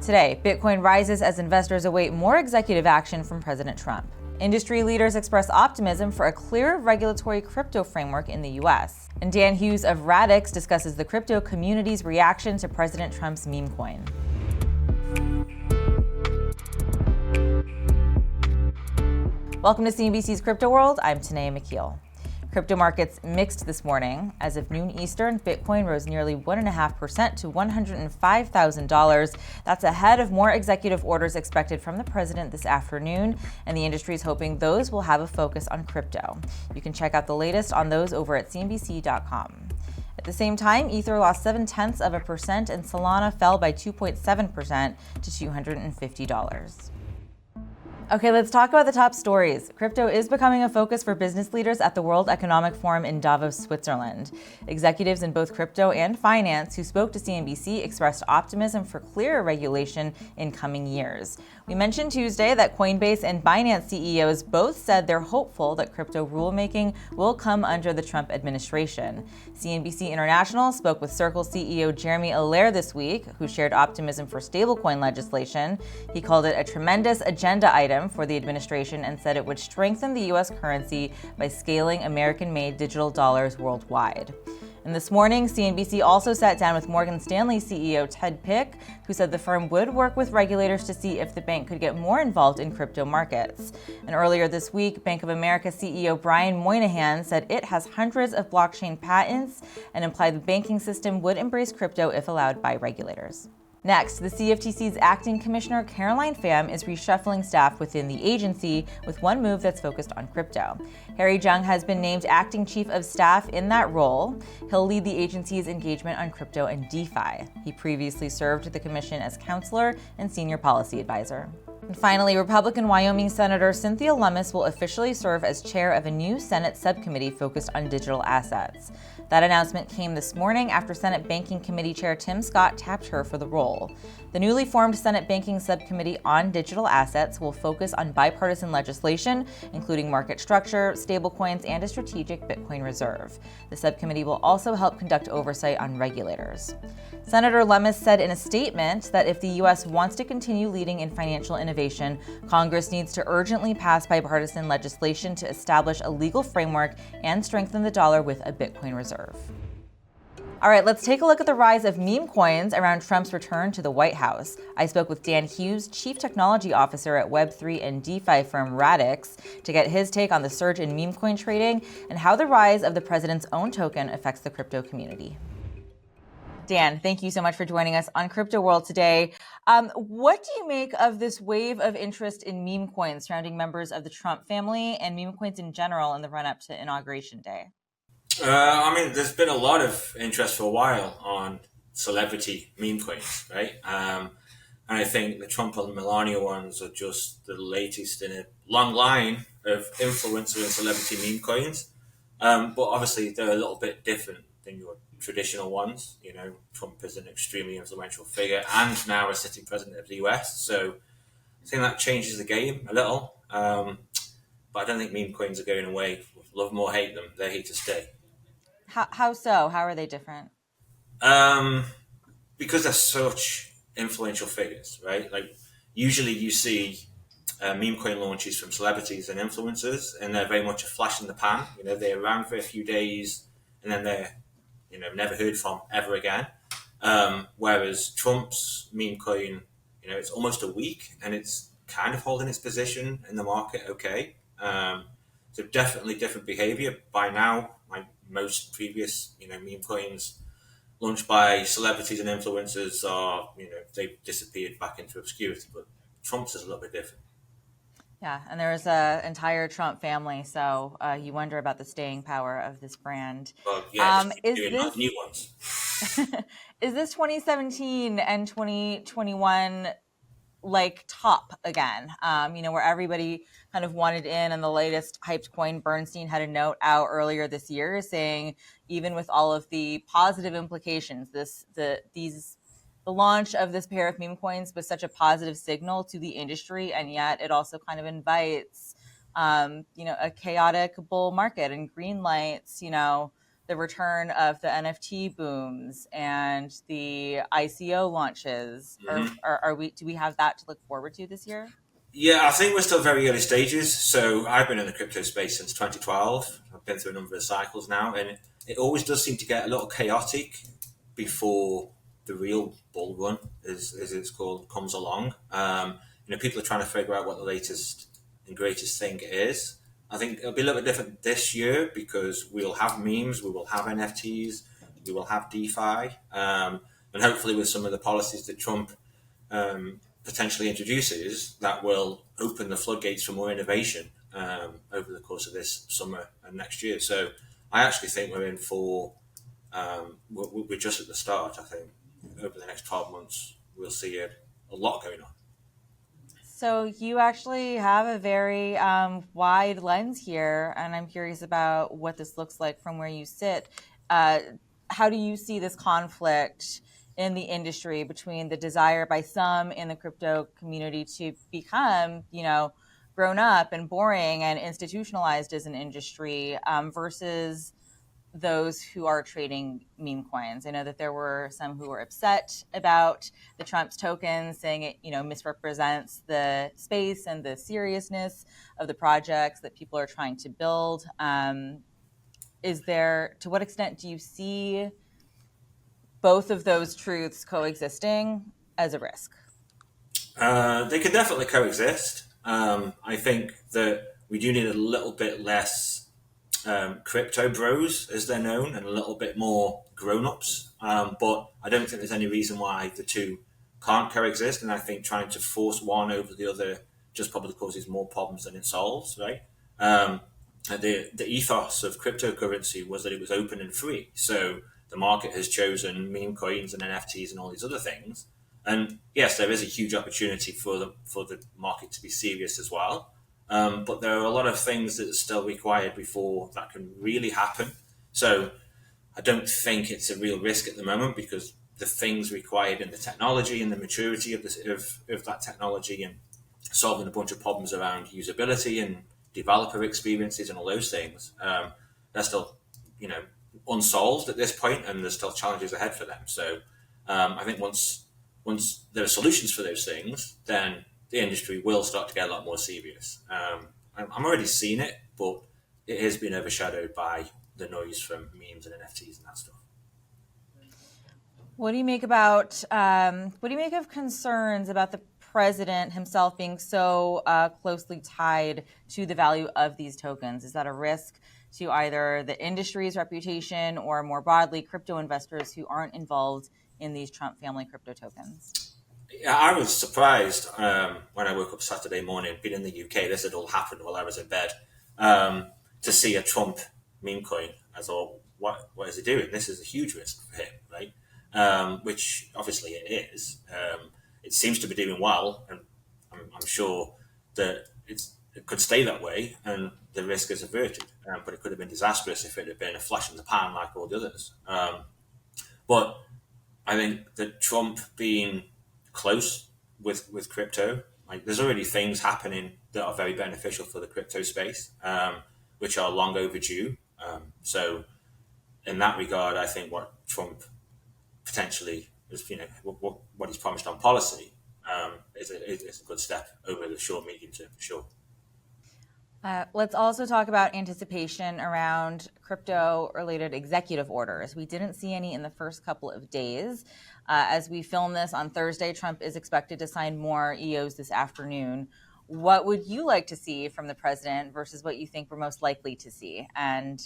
Today, Bitcoin rises as investors await more executive action from President Trump. Industry leaders express optimism for a clearer regulatory crypto framework in the U.S. And Dan Hughes of Radix discusses the crypto community's reaction to President Trump's meme coin. Welcome to CNBC's Crypto World. I'm Tanae McKeel. Crypto markets mixed this morning. As of noon Eastern, Bitcoin rose nearly 1.5% to $105,000. That's ahead of more executive orders expected from the president this afternoon, and the industry is hoping those will have a focus on crypto. You can check out the latest on those over at CNBC.com. At the same time, Ether lost 0.7% and Solana fell by 2.7% to $250. Okay, let's talk about the top stories. Crypto is becoming a focus for business leaders at the World Economic Forum in Davos, Switzerland. Executives in both crypto and finance who spoke to CNBC expressed optimism for clearer regulation in coming years. We mentioned Tuesday that Coinbase and Binance CEOs both said they're hopeful that crypto rulemaking will come under the Trump administration. CNBC International spoke with Circle CEO Jeremy Allaire this week, who shared optimism for stablecoin legislation. He called it a tremendous agenda item for the administration and said it would strengthen the U.S. currency by scaling American-made digital dollars worldwide. And this morning, CNBC also sat down with Morgan Stanley CEO Ted Pick, who said the firm would work with regulators to see if the bank could get more involved in crypto markets. And earlier this week, Bank of America CEO Brian Moynihan said it has hundreds of blockchain patents and implied the banking system would embrace crypto if allowed by regulators. Next, the CFTC's acting commissioner, Caroline Pham, is reshuffling staff within the agency with one move that's focused on crypto. Harry Jung has been named acting chief of staff in that role. He'll lead the agency's engagement on crypto and DeFi. He previously served the commission as counselor and senior policy advisor. And finally, Republican Wyoming Senator Cynthia Lummis will officially serve as chair of a new Senate subcommittee focused on digital assets. That announcement came this morning after Senate Banking Committee Chair Tim Scott tapped her for the role. The newly formed Senate Banking Subcommittee on Digital Assets will focus on bipartisan legislation, including market structure, stablecoins, and a strategic Bitcoin reserve. The subcommittee will also help conduct oversight on regulators. Senator Lummis said in a statement that if the U.S. wants to continue leading in financial innovation, Congress needs to urgently pass bipartisan legislation to establish a legal framework and strengthen the dollar with a Bitcoin reserve. All right, let's take a look at the rise of meme coins around Trump's return to the White House. I spoke with Dan Hughes, Chief Technology Officer at Web3 and DeFi firm Radix, to get his take on the surge in meme coin trading and how the rise of the president's own token affects the crypto community. Dan, thank you so much for joining us on Crypto World today. What do you make of this wave of interest in meme coins surrounding members of the Trump family and meme coins in general in the run-up to Inauguration Day? There's been a lot of interest for a while on celebrity meme coins, right? And I think the Trump and Melania ones are just the latest in a long line of influencer and celebrity meme coins. But obviously, they're a little bit different than your traditional ones. You know, Trump is an extremely influential figure and now a sitting president of the US. So I think that changes the game a little. But I don't think meme coins are going away. Love them or hate them, they're here to stay. How so? How are they different? Because they're such influential figures, right? Like usually you see meme coin launches from celebrities and influencers, and they're very much a flash in the pan. You know, they're around for a few days, and then they're never heard from ever again. Whereas Trump's meme coin, it's almost a week, and it's kind of holding its position in the market. Okay, so definitely different behavior by now. Like most previous, meme coins launched by celebrities and influencers are, they've disappeared back into obscurity. But Trump's is a little bit different. Yeah, and there's an entire Trump family, so you wonder about the staying power of this brand. Well, yeah, is this new ones? Is this 2017 and 2021 like top again? Where everybody kind of wanted in, and the latest hyped coin, Bernstein, had a note out earlier this year saying, even with all of the positive implications, the launch of this pair of meme coins was such a positive signal to the industry, and yet it also kind of invites, a chaotic bull market and green lights, the return of the NFT booms and the ICO launches. Do we have that to look forward to this year? Yeah, I think we're still very early stages. So I've been in the crypto space since 2012. I've been through a number of cycles now, and it always does seem to get a little chaotic before the real bull run, as it's called, comes along. People are trying to figure out what the latest and greatest thing is. I think it'll be a little bit different this year because we'll have memes, we will have NFTs, we will have DeFi, and hopefully with some of the policies that Trump potentially introduces, that will open the floodgates for more innovation over the course of this summer and next year. So I actually think we're in for, we're just at the start. I think over the next 12 months, we'll see a lot going on. So you actually have a very wide lens here, and I'm curious about what this looks like from where you sit. How do you see this conflict in the industry between the desire by some in the crypto community to become, grown up and boring and institutionalized as an industry versus those who are trading meme coins? I know that there were some who were upset about the Trump's tokens, saying it, misrepresents the space and the seriousness of the projects that people are trying to build. To what extent do you see both of those truths coexisting as a risk? They can definitely coexist. I think that we do need a little bit less crypto bros, as they're known, and a little bit more grown-ups. But I don't think there's any reason why the two can't coexist. And I think trying to force one over the other just probably causes more problems than it solves, right? The ethos of cryptocurrency was that it was open and free. So the market has chosen meme coins and NFTs and all these other things. And yes, there is a huge opportunity for the market to be serious as well. But there are a lot of things that are still required before that can really happen. So I don't think it's a real risk at the moment because the things required in the technology and the maturity of that technology and solving a bunch of problems around usability and developer experiences and all those things, they're still, unsolved at this point, and there's still challenges ahead for them. So I think once there are solutions for those things, then the industry will start to get a lot more serious. I'm already seeing it, but it has been overshadowed by the noise from memes and NFTs and that stuff. What do you make of concerns about the president himself being so closely tied to the value of these tokens? Is that a risk to either the industry's reputation or more broadly crypto investors who aren't involved in these Trump family crypto tokens? Yeah, I was surprised when I woke up Saturday morning, being in the UK, this had all happened while I was in bed, to see a Trump meme coin. I thought, what is he doing? This is a huge risk for him, right? Which obviously it is. It seems to be doing well, and I'm sure that it could stay that way, and the risk is averted. But it could have been disastrous if it had been a flash in the pan like all the others. But I think that Trump being close with crypto, like there's already things happening that are very beneficial for the crypto space, which are long overdue. So in that regard, I think what Trump potentially is, what he's promised on policy is a good step over the short, medium term for sure. Let's also talk about anticipation around crypto-related executive orders. We didn't see any in the first couple of days. As we film this on Thursday, Trump is expected to sign more EOs this afternoon. What would you like to see from the president versus what you think we're most likely to see? And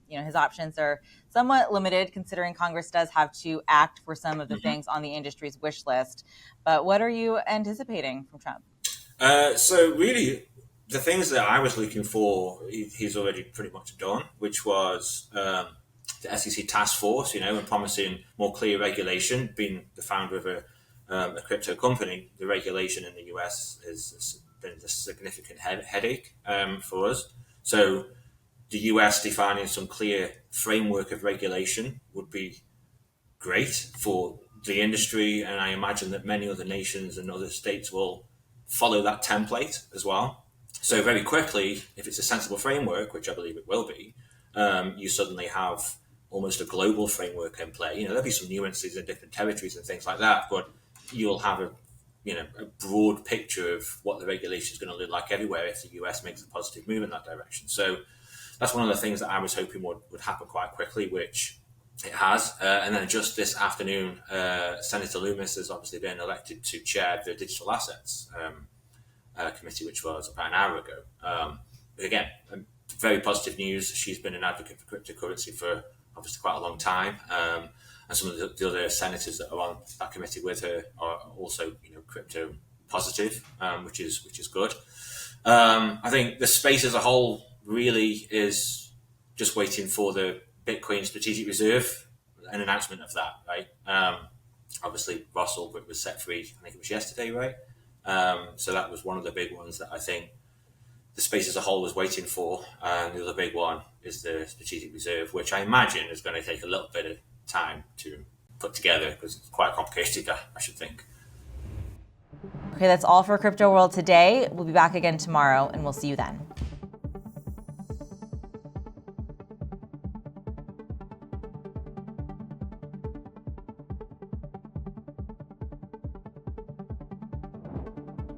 his options are somewhat limited considering Congress does have to act for some of the things on the industry's wish list. But what are you anticipating from Trump? So really, the things that I was looking for, he's already pretty much done, which was the SEC task force, and promising more clear regulation. Being the founder of a crypto company, the regulation in the US has been a significant headache for us. So the US defining some clear framework of regulation would be great for the industry, and I imagine that many other nations and other states will follow that template as well. So very quickly, if it's a sensible framework, which I believe it will be, you suddenly have almost a global framework in play. There'll be some nuances in different territories and things like that, but you'll have a broad picture of what the regulation is going to look like everywhere if the US makes a positive move in that direction. So that's one of the things that I was hoping would happen quite quickly, which it has. And then just this afternoon, Senator Lummis has obviously been elected to chair the Digital Assets Committee, which was about an hour ago. Again, very positive news. She's been an advocate for cryptocurrency for obviously quite a long time. And some of the other senators that are on that committee with her are also, crypto positive, which is good. I think the space as a whole really is just waiting for the Bitcoin Strategic Reserve, an announcement of that, right? Obviously, Ross Ulbricht was set free, I think it was yesterday, right? So that was one of the big ones that I think the space as a whole was waiting for. And the other big one is the Strategic Reserve, which I imagine is going to take a little bit of time to put together because it's quite complicated, I should think. Okay, that's all for Crypto World today. We'll be back again tomorrow, and we'll see you then.